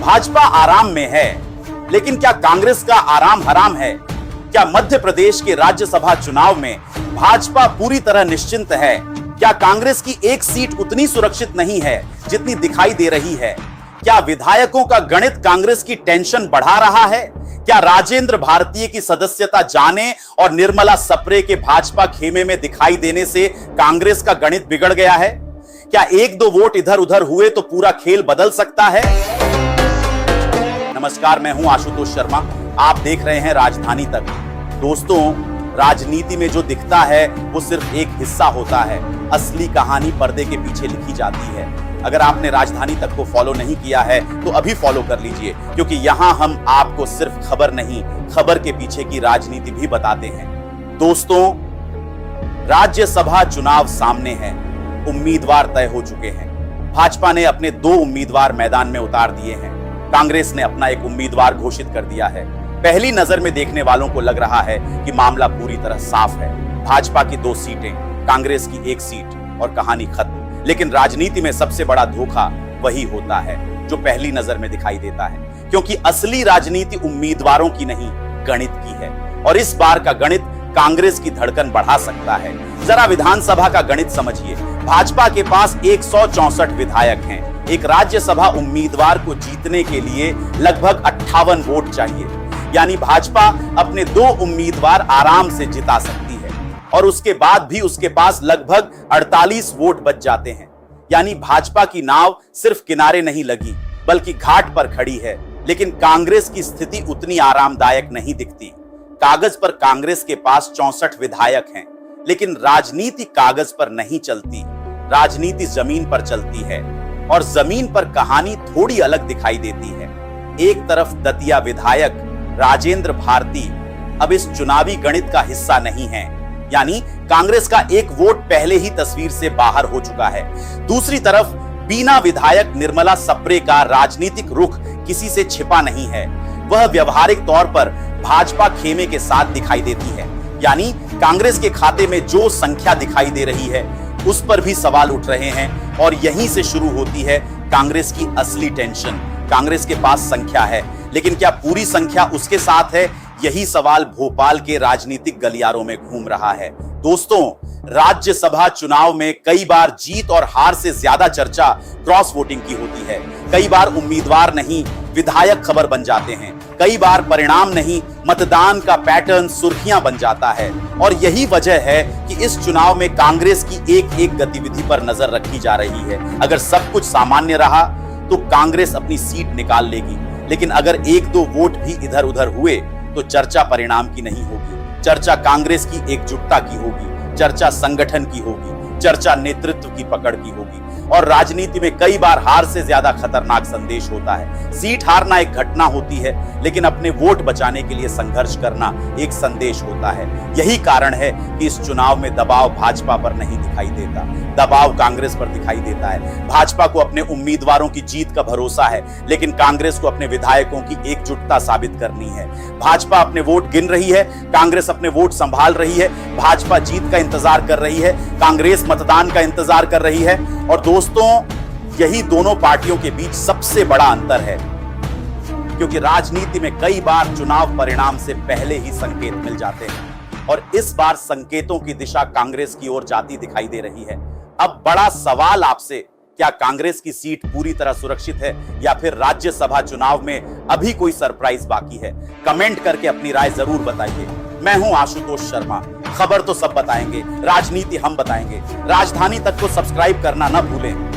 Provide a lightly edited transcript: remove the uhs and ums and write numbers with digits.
भाजपा आराम में है, लेकिन क्या कांग्रेस का आराम हराम है? क्या मध्य प्रदेश के राज्यसभा चुनाव में भाजपा पूरी तरह निश्चिंत है? क्या कांग्रेस की एक सीट उतनी सुरक्षित नहीं है जितनी दिखाई दे रही है? क्या विधायकों का गणित कांग्रेस की टेंशन बढ़ा रहा है? क्या राजेंद्र भारतीय की सदस्यता जाने और निर्मला सप्रे के भाजपा खेमे में दिखाई देने से कांग्रेस का गणित बिगड़ गया है? क्या एक दो वोट इधर उधर हुए तो पूरा खेल बदल सकता है? नमस्कार, मैं हूं आशुतोष शर्मा। आप देख रहे हैं राजधानी तक। दोस्तों, राजनीति में जो दिखता है वो सिर्फ एक हिस्सा होता है। असली कहानी पर्दे के पीछे लिखी जाती है। अगर आपने राजधानी तक को फॉलो नहीं किया है तो अभी फॉलो कर लीजिए, क्योंकि यहां हम आपको सिर्फ खबर नहीं, खबर के पीछे की राजनीति भी बताते हैं। दोस्तों, राज्यसभा चुनाव सामने है। उम्मीदवार तय हो चुके हैं। भाजपा ने अपने 2 उम्मीदवार मैदान में उतार दिए हैं। कांग्रेस ने अपना एक उम्मीदवार घोषित कर दिया है। पहली नजर में देखने वालों को लग रहा है कि मामला पूरी तरह साफ है। भाजपा की 2 सीटें, कांग्रेस की 1 सीट और कहानी खत्म। लेकिन राजनीति में सबसे बड़ा धोखा वही होता है जो पहली नजर में दिखाई देता है, क्योंकि असली राजनीति उम्मीदवारों की नहीं, गणित की है। और इस बार का गणित कांग्रेस की धड़कन बढ़ा सकता है। जरा विधानसभा का गणित समझिए। भाजपा के पास 164 विधायक हैं। एक राज्यसभा उम्मीदवार को जीतने के लिए लगभग 58 वोट चाहिए। यानी भाजपा अपने 2 उम्मीदवार आराम से जिता सकती है, और उसके बाद भी उसके पास लगभग 48 वोट बच जाते हैं। यानी भाजपा की नाव सिर्फ किनारे नहीं लगी, बल्कि घाट पर खड़ी है। लेकिन कांग्रेस की स्थिति उतनी आरामदायक नहीं दिखती। कागज पर कांग्रेस के पास 64 विधायक हैं, लेकिन राजनीति कागज पर नहीं चलती। राजनीति जमीन पर चलती है, और जमीन पर कहानी थोड़ी अलग दिखाई देती है। एक तरफ दतिया विधायक राजेंद्र भारती अब इस चुनावी गणित का हिस्सा नहीं है, यानी कांग्रेस का 1 वोट पहले ही तस्वीर से बाहर हो चुका है। दूसरी तरफ बीना विधायक निर्मला सप्रे का राजनीतिक रुख किसी से छिपा नहीं है। वह व्यवहारिक तौर पर भाजपा खेमे के साथ दिखाई देती है। यानी कांग्रेस के खाते में जो संख्या दिखाई दे रही है उस पर भी सवाल उठ रहे हैं, और यहीं से शुरू होती है कांग्रेस की असली टेंशन। कांग्रेस के पास संख्या है, लेकिन क्या पूरी संख्या उसके साथ है? यही सवाल भोपाल के राजनीतिक गलियारों में घूम रहा है। दोस्तों, राज्यसभा चुनाव में कई बार जीत और हार से ज्यादा चर्चा क्रॉस वोटिंग की होती है। कई बार उम्मीदवार नहीं, विधायक खबर बन जाते हैं। कई बार परिणाम नहीं, मतदान का पैटर्न सुर्खियां बन जाता है। और यही वजह है कि इस चुनाव में कांग्रेस की एक गतिविधि पर नजर रखी जा रही है। अगर सब कुछ सामान्य रहा तो कांग्रेस अपनी सीट निकाल लेगी, लेकिन अगर 1-2 वोट भी इधर उधर हुए तो चर्चा परिणाम की नहीं होगी। चर्चा कांग्रेस की एकजुटता की होगी, चर्चा संगठन की होगी, चर्चा नेतृत्व की पकड़ की होगी। और राजनीति में कई बार हार से ज्यादा खतरनाक संदेश होता है। सीट हारना एक घटना होती है, लेकिन अपने वोट बचाने के लिए संघर्ष करना एक संदेश होता है। यही कारण है कि इस चुनाव में दबाव भाजपा पर नहीं दिखाई देता, दबाव कांग्रेस पर दिखाई देता है। भाजपा को अपने उम्मीदवारों की जीत का भरोसा है, लेकिन कांग्रेस को अपने विधायकों की एकजुटता साबित करनी है। भाजपा अपने वोट गिन रही है, कांग्रेस अपने वोट संभाल रही है। भाजपा जीत का इंतजार कर रही है, कांग्रेस मतदान का इंतजार कर रही है। और दोस्तों, यही दोनों पार्टियों के बीच सबसे बड़ा अंतर है, क्योंकि राजनीति में कई बार चुनाव परिणाम से पहले ही संकेत मिल जाते हैं, और इस बार संकेतों की दिशा कांग्रेस की ओर जाती दिखाई दे रही है। अब बड़ा सवाल आपसे, क्या कांग्रेस की सीट पूरी तरह सुरक्षित है, या फिर राज्यसभा चुनाव में अभी कोई सरप्राइज बाकी है? कमेंट करके अपनी राय जरूर बताइए। मैं हूं आशुतोष शर्मा। खबर तो सब बताएंगे, राजनीति हम बताएंगे। राजधानी तक को सब्सक्राइब करना ना भूलें।